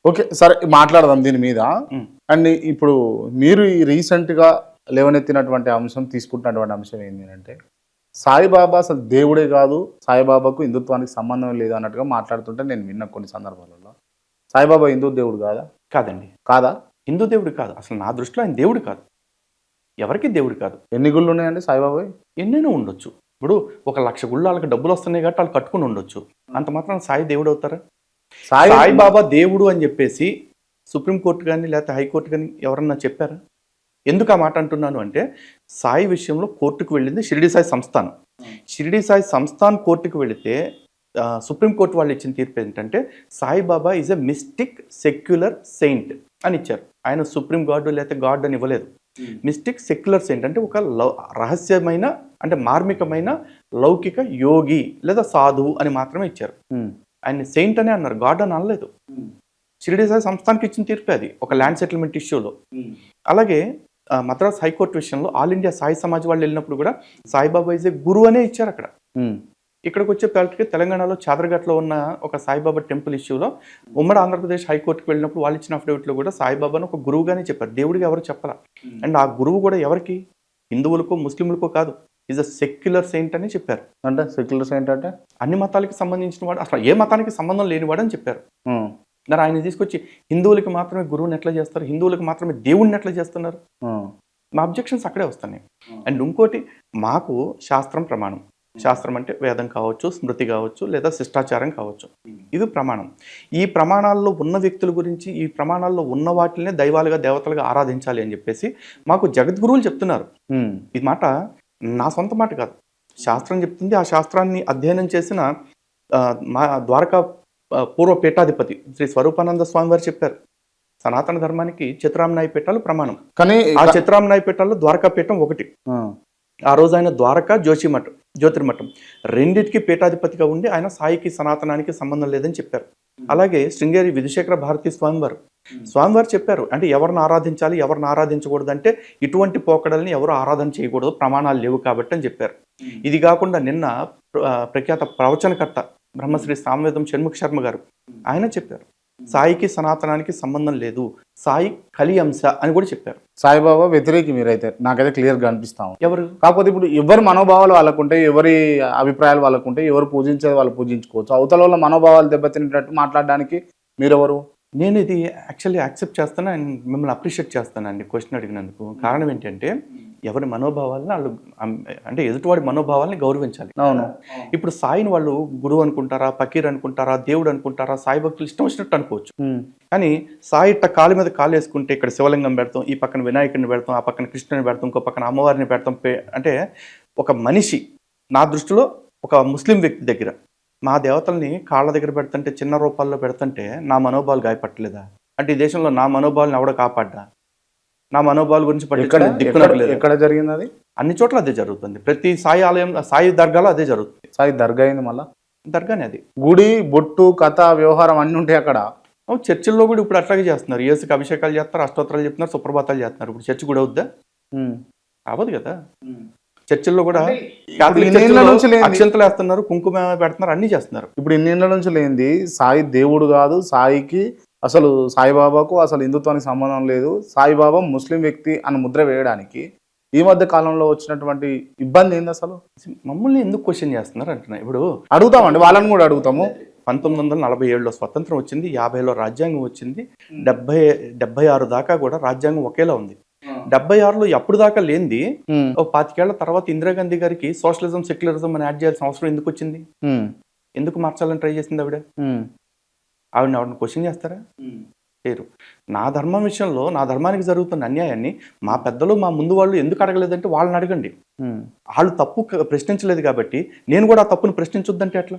Okay. సరే మాట్లాడదాం దీని మీద. హ్మ్. అండ్ ఇప్పుడు మీరు ఈ రీసెంట్‌గా లేవనెత్తినటువంటి అంశం తీసుకుంటున్నటువంటి అంశం ఏంది అంటే, సాయిబాబా అసలు దేవుడే గాదు. సాయిబాబాకు హిందుత్వానికి సంబంధం లేదు అన్నట్టుగా మాట్లాడుతుంటే నేను విన్నా కొన్ని సందర్భాలలో. సాయిబాబా హిందూ దేవుడు గాదా? కాదండి. కాదా? హిందూ దేవుడు కాదు. అసలు నా దృష్టిలో ఆయన దేవుడు కాదు. ఎవరికీ దేవుడు కాదు. ఎన్ని గుళ్ళున్నాయండి సాయిబాబాయి? ఎన్నైనా ఉండొచ్చు. ఇప్పుడు ఒక 1,00,000 గుళ్ళు ఆళ్ళకి డబ్బులొస్తున్నాయి కాబట్టి ఆళ్ళు కట్టుకొని ఉండొచ్చు. అంత మాత్రాన సాయి దేవుడవుతారా? సాయిబాబా దేవుడు అని జెప్పేసి సుప్రీం కోర్ట్ గాని, లేకపోతే హైకోర్ట్ గాని ఎవరన్నా చెప్పారా? ఎందుకు ఆ మాట అంటున్నాను అంటే, సాయి విషయంలో కోర్టుకు వెళ్ళింది షిరిడీ సాయి సంస్థానం. షిరిడీ సాయి సంస్థాన్ కోర్టుకు వెళితే సుప్రీం కోర్ట్ వాళ్ళు ఇచ్చిన తీర్పు ఏంటంటే, Saibaba is a mystic secular Saint అని ఇచ్చారు. ఆయన సుప్రీం గాడ్ లేకపోతే గాడ్ అని ఇవ్వలేదు. మిస్టిక్ సెక్యులర్ సెయింట్ అంటే ఒక రహస్యమైన అంటే మార్మికమైన లౌకిక యోగి లేదా సాధువు అని మాత్రమే ఇచ్చారు. ఆయన సెయింట్ అనే అన్నారు, గాడ్ అని అనలేదు. షిరిడీ సాయి సంస్థానికి ఇచ్చిన తీర్పే అది ఒక ల్యాండ్ సెటిల్మెంట్ ఇష్యూలో. అలాగే మద్రాస్ హైకోర్టు విషయంలో ఆల్ ఇండియా సాయి సమాజ్ వాళ్ళు వెళ్ళినప్పుడు కూడా సాయిబాబా ఈజ్ ఏ గురువు అనే ఇచ్చారు అక్కడ. ఇక్కడికి వచ్చే తెలంగాణలో చాదరఘాట్లో ఉన్న ఒక సాయిబాబా టెంపుల్ ఇష్యూలో ఉమ్మడి ఆంధ్రప్రదేశ్ హైకోర్టుకి వెళ్ళినప్పుడు వాళ్ళు ఇచ్చిన అఫిడవిట్లో కూడా సాయిబాబాను ఒక గురువుగానే చెప్పారు, దేవుడిగా ఎవరు చెప్పాల. అండ్ ఆ గురువు కూడా ఎవరికి? హిందువులకో ముస్లింలకో కాదు, ఈజ్ అ సెక్యులర్ సెయింట్ అని చెప్పారు. అంటే సెక్యులర్ సెయింట్ అంటే అన్ని మతాలకి సంబంధించిన వాడు, అసలు ఏ మతానికి సంబంధం లేనివాడు అని చెప్పారు. మరి ఆయన తీసుకొచ్చి హిందువులకి మాత్రమే గురువుని ఎట్లా చేస్తారు, హిందువులకి మాత్రమే దేవుడిని ఎట్లా చేస్తున్నారు? మా అబ్జెక్షన్స్ అక్కడే వస్తున్నాయి. అండ్ ఇంకోటి, మాకు శాస్త్రం ప్రమాణం. శాస్త్రం అంటే వేదం కావచ్చు, స్మృతి కావచ్చు, లేదా శిష్టాచారం కావచ్చు, ఇవి ప్రమాణం. ఈ ప్రమాణాల్లో ఉన్న వ్యక్తుల గురించి, ఈ ప్రమాణాల్లో ఉన్న వాటినే దైవాలుగా దేవతలుగా ఆరాధించాలి అని చెప్పేసి మాకు జగద్గురువులు చెప్తున్నారు. ఈ మాట నా సొంత మాట కాదు, శాస్త్రం చెప్తుంది. ఆ శాస్త్రాన్ని అధ్యయనం చేసిన మా ద్వారకా పూర్వ పీఠాధిపతి శ్రీ స్వరూపానంద స్వామి వారు చెప్పారు, సనాతన ధర్మానికి చిత్రామనాయ పీఠాలు ప్రమాణం. కానీ ఆ చిత్రామనాయ పీఠాల్లో ద్వారకా పీఠం ఒకటి. ఆ రోజు ఆయన ద్వారకా జ్యోతిర్మఠం రెండింటికి పీఠాధిపతిగా ఉండి ఆయన సాయికి సనాతనానికి సంబంధం లేదని చెప్పారు. అలాగే శృంగేరి విధుశేఖర భారతీ స్వామివారు చెప్పారు, అంటే ఎవరిని ఆరాధించాలి ఎవరిని ఆరాధించకూడదు అంటే ఇటువంటి పోకడల్ని ఎవరు ఆరాధన చేయకూడదు, ప్రమాణాలు లేవు కాబట్టి అని చెప్పారు. ఇది కాకుండా నిన్న ప్రఖ్యాత ప్రవచనకర్త బ్రహ్మశ్రీ సామవేదం షణ్ముఖ శర్మ గారు ఆయన చెప్పారు, సాయికి సనాతనానికి సంబంధం లేదు, సాయి కలి అంశ అని కూడా చెప్పారు. సాయిబాబా వ్యతిరేకి మీరైతే నాకైతే క్లియర్గా అనిపిస్తాం. ఎవరు? కాకపోతే ఇప్పుడు ఎవరి మనోభావాలు వాళ్ళకుంటే, ఎవరి అభిప్రాయాలు వాళ్ళకుంటే, ఎవరు పూజించేది వాళ్ళు పూజించుకోవచ్చు. అవతల వాళ్ళ మనోభావాలు దెబ్బతినేటట్టు మాట్లాడడానికి మీరెవరు? నేను ఇది యాక్చువల్లీ యాక్సెప్ట్ చేస్తాను అండ్ మిమ్మల్ని అప్రిషియేట్ చేస్తానండి క్వశ్చన్ అడిగినందుకు. కారణం ఏంటంటే, ఎవరి మనోభావాలను వాళ్ళు అంటే ఎదుటివాడి మనోభావాలని గౌరవించాలి. అవును. ఇప్పుడు సాయిని వాళ్ళు గురువు అనుకుంటారా, ఫకీర్ అనుకుంటారా, దేవుడు అనుకుంటారా, సాయి భక్తులు ఇష్టం వచ్చినట్టు అనుకోవచ్చు. కానీ సాయి ఇట్ట కాలు మీద కాలు వేసుకుంటే ఇక్కడ శివలింగం పెడతాం, ఈ పక్కన వినాయకుడిని పెడతాం, ఆ పక్కన కృష్ణుని పెడతాం, ఇంకో పక్కన అమ్మవారిని పెడతాం. అంటే ఒక మనిషి, నా దృష్టిలో ఒక ముస్లిం వ్యక్తి దగ్గర మా దేవతల్ని కాళ్ళ దగ్గర పెడుతుంటే, చిన్న రూపాల్లో పెడుతుంటే నా మనోభావాలు గాయపట్టలేదా? అంటే ఈ దేశంలో నా మనోభావాలను ఎవడ కాపాడ్డా? నా మనోభావాల గురించి ఎక్కడ జరిగింది అది? అన్ని చోట్ల అదే జరుగుతుంది. ప్రతి సాయి ఆలయం, సాయి దర్గాలో అదే జరుగుతుంది. సాయి దర్గా అయింది, మళ్ళీ దర్గానే అది. గుడి, బొట్టు, కథ, వ్యవహారం అన్నీ ఉంటాయి అక్కడ. చర్చిల్లో కూడా ఇప్పుడు అట్లాగే చేస్తున్నారు. యేసుకి అభిషేకాలు చేస్తారు, అష్టోత్తరాలు చెప్తున్నారు, సుప్రభాతాలు చేస్తున్నారు. ఇప్పుడు చర్చి కూడా అవుద్దా? అవ్వదు కదా. చర్చిల్లో కూడా అక్షంతలు వేస్తున్నారు, కుంకుమ పెడుతున్నారు, అన్ని చేస్తున్నారు. ఇప్పుడు ఇన్నేళ్ల నుంచి లేనిది సాయి దేవుడు కాదు, సాయికి అసలు సాయిబాబాకు అసలు హిందుత్వానికి సంబంధం లేదు, సాయిబాబా ముస్లిం వ్యక్తి అని ముద్ర వేయడానికి ఈ మధ్య కాలంలో వచ్చినటువంటి ఇబ్బంది ఏంది అసలు? మమ్మల్ని ఎందుకు క్వశ్చన్ చేస్తున్నారు అంటున్నా. ఇప్పుడు అడుగుతామండి, వాళ్ళని కూడా అడుగుతాము. 1947లో స్వతంత్రం వచ్చింది, 50లో రాజ్యాంగం వచ్చింది, 76 దాకా కూడా రాజ్యాంగం ఒకేలా ఉంది. 76లో ఎప్పుడు దాకా లేనిది 25 ఏళ్ల తర్వాత ఇందిరాగాంధీ గారికి సోషలిజం సెక్యులరిజం అని యాడ్ చేయాల్సిన అవసరం ఎందుకు వచ్చింది? ఎందుకు మార్చాలని ట్రై చేసింది ఆవిడని క్వశ్చన్ చేస్తారా? లేరు. నా ధర్మం విషయంలో నా ధర్మానికి జరుగుతున్న అన్యాయాన్ని మా పెద్దలు, మా ముందు వాళ్ళు ఎందుకు అడగలేదంటే వాళ్ళని అడగండి. వాళ్ళు తప్పు ప్రశ్నించలేదు కాబట్టి నేను కూడా ఆ తప్పును ప్రశ్నించొద్దంటే ఎట్లా?